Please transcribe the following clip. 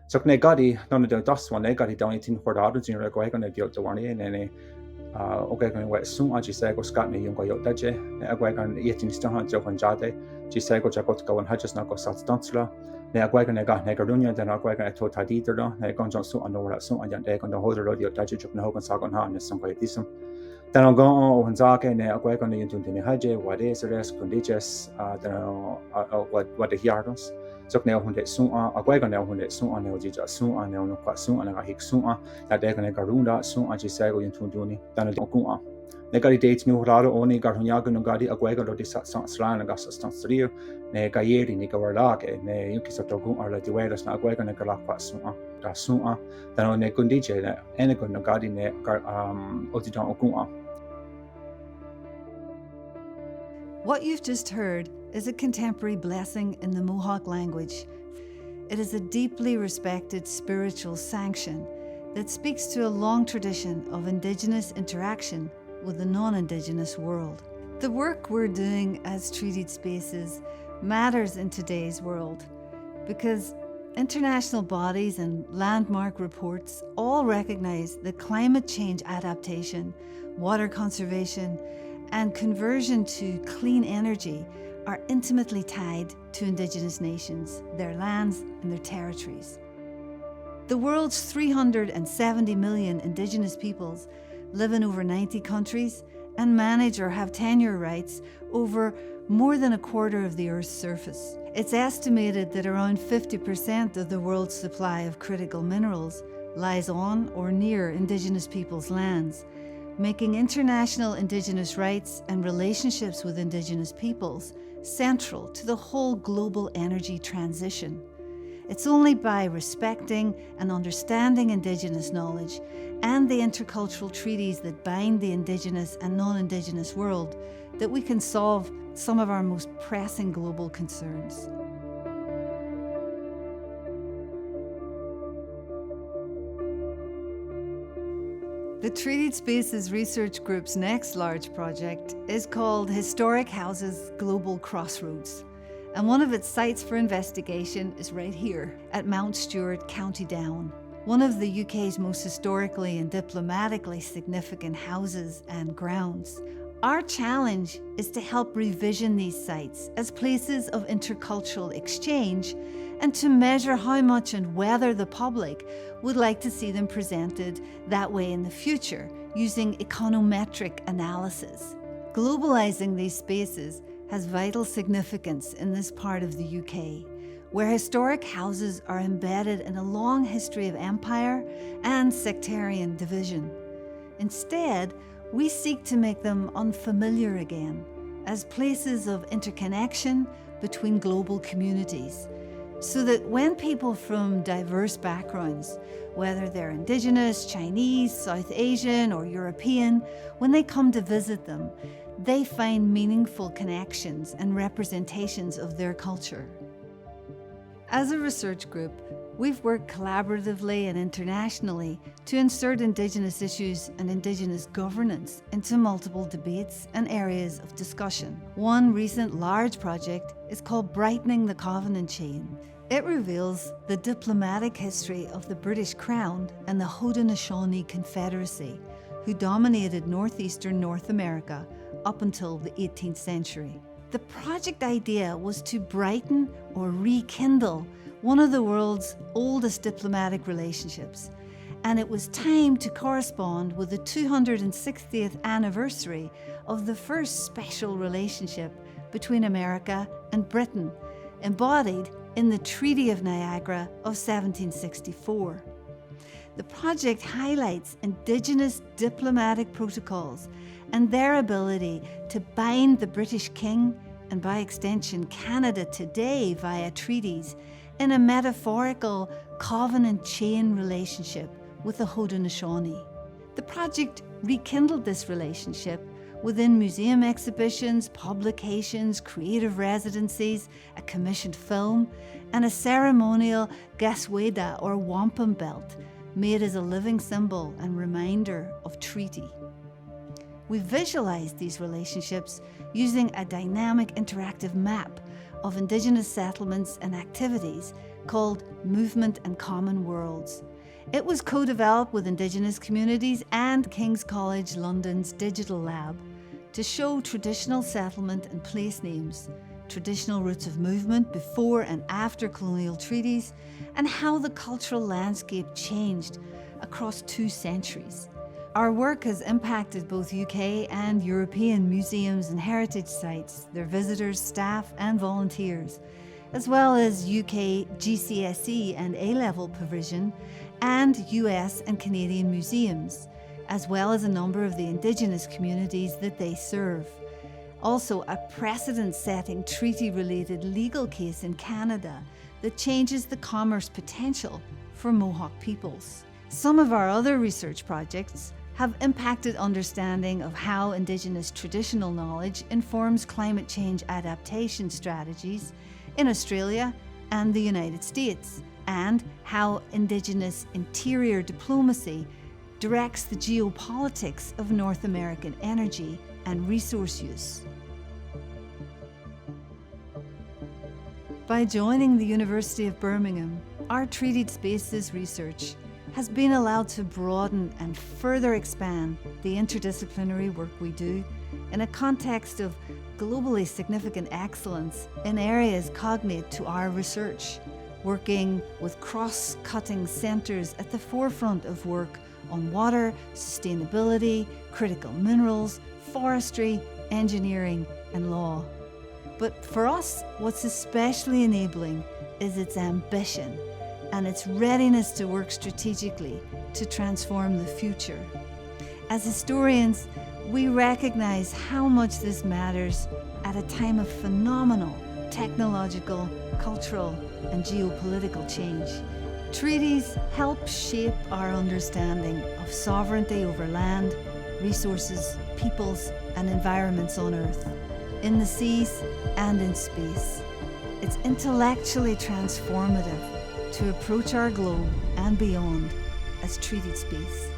So ne gadi non do das one ne gadi don't tin for the jin go ga ne dio to one ne okay kan wa sung a ji sai go skat ne yung go yo da je ne agwa kan yetin sta han jo kan jade ji sai go jakot go ha just na go sat stansla ne agwa kan ga ne ga runya da na agwa kan to ta di der ne kon jo su an no su an yan de kon do holder dio da ji jup na ho kan sa kon ha ne sung go yetisum dan on go on za ke ne agwa kan yin tun ne ha je what is res conditions what the yardos so ne hun de su a agwa kan ne hun de su an ne ji ja su an ne no kwa su an ga hik su a da de kan ga runda su a ji sai go yin tun do ni dan de ku a ne ga date nu raro oni ga hun ya ga no ga di agwa ga do di sa sla na ga sa stan strio ne ga yeri ni ga war la ke ne yuki sa to gu ar la di wa na agwa ga ne ga la kwa su a da su a dan ne kun di je ne ene ko no ga di ne ga o di dan o ku a. What you've just heard is a contemporary blessing in the Mohawk language. It is a deeply respected spiritual sanction that speaks to a long tradition of Indigenous interaction with the non-Indigenous world. The work we're doing as Treated Spaces matters in today's world because international bodies and landmark reports all recognize that climate change adaptation, water conservation, and conversion to clean energy are intimately tied to Indigenous nations, their lands and their territories. The world's 370 million Indigenous peoples live in over 90 countries and manage or have tenure rights over more than a quarter of the Earth's surface. It's estimated that around 50% of the world's supply of critical minerals lies on or near Indigenous peoples' lands, making international Indigenous rights and relationships with Indigenous peoples central to the whole global energy transition. It's only by respecting and understanding Indigenous knowledge and the intercultural treaties that bind the Indigenous and non-Indigenous world that we can solve some of our most pressing global concerns. The Treated Spaces Research Group's next large project is called Historic Houses Global Crossroads, and one of its sites for investigation is right here at Mount Stewart, County Down, one of the UK's most historically and diplomatically significant houses and grounds. Our challenge is to help revision these sites as places of intercultural exchange and to measure how much and whether the public would like to see them presented that way in the future using econometric analysis. Globalizing these spaces has vital significance in this part of the UK, where historic houses are embedded in a long history of empire and sectarian division. Instead, we seek to make them unfamiliar again as places of interconnection between global communities, so that when people from diverse backgrounds, whether they're Indigenous, Chinese, South Asian, or European, when they come to visit them, they find meaningful connections and representations of their culture. As a research group, we've worked collaboratively and internationally to insert Indigenous issues and Indigenous governance into multiple debates and areas of discussion. One recent large project is called Brightening the Covenant Chain. It reveals the diplomatic history of the British Crown and the Haudenosaunee Confederacy, who dominated northeastern North America up until the 18th century. The project idea was to brighten or rekindle one of the world's oldest diplomatic relationships, and it was timed to correspond with the 260th anniversary of the first special relationship between America and Britain, embodied in the Treaty of Niagara of 1764. The project highlights Indigenous diplomatic protocols and their ability to bind the British King, and by extension Canada today via treaties, in a metaphorical covenant chain relationship with the Haudenosaunee. The project rekindled this relationship within museum exhibitions, publications, creative residencies, a commissioned film, and a ceremonial gasweda or wampum belt made as a living symbol and reminder of treaty. We visualized these relationships using a dynamic interactive map of Indigenous settlements and activities called Movement and Common Worlds. It was co-developed with Indigenous communities and King's College London's Digital Lab to show traditional settlement and place names, traditional routes of movement before and after colonial treaties, and how the cultural landscape changed across 2 centuries. Our work has impacted both UK and European museums and heritage sites, their visitors, staff and volunteers, as well as UK GCSE and A-level provision and US and Canadian museums, as well as a number of the Indigenous communities that they serve. Also, a precedent-setting treaty-related legal case in Canada that changes the commerce potential for Mohawk peoples. Some of our other research projects have impacted understanding of how Indigenous traditional knowledge informs climate change adaptation strategies in Australia and the United States, and how Indigenous interior diplomacy directs the geopolitics of North American energy and resource use. By joining the University of Birmingham, our Treated Spaces research has been allowed to broaden and further expand the interdisciplinary work we do in a context of globally significant excellence in areas cognate to our research, working with cross-cutting centres at the forefront of work on water, sustainability, critical minerals, forestry, engineering and law. But for us, what's especially enabling is its ambition and its readiness to work strategically to transform the future. As historians, we recognise how much this matters at a time of phenomenal technological, cultural and geopolitical change. Treaties help shape our understanding of sovereignty over land, resources, peoples and environments on Earth, in the seas and in space. It's intellectually transformative to approach our globe and beyond as treated space.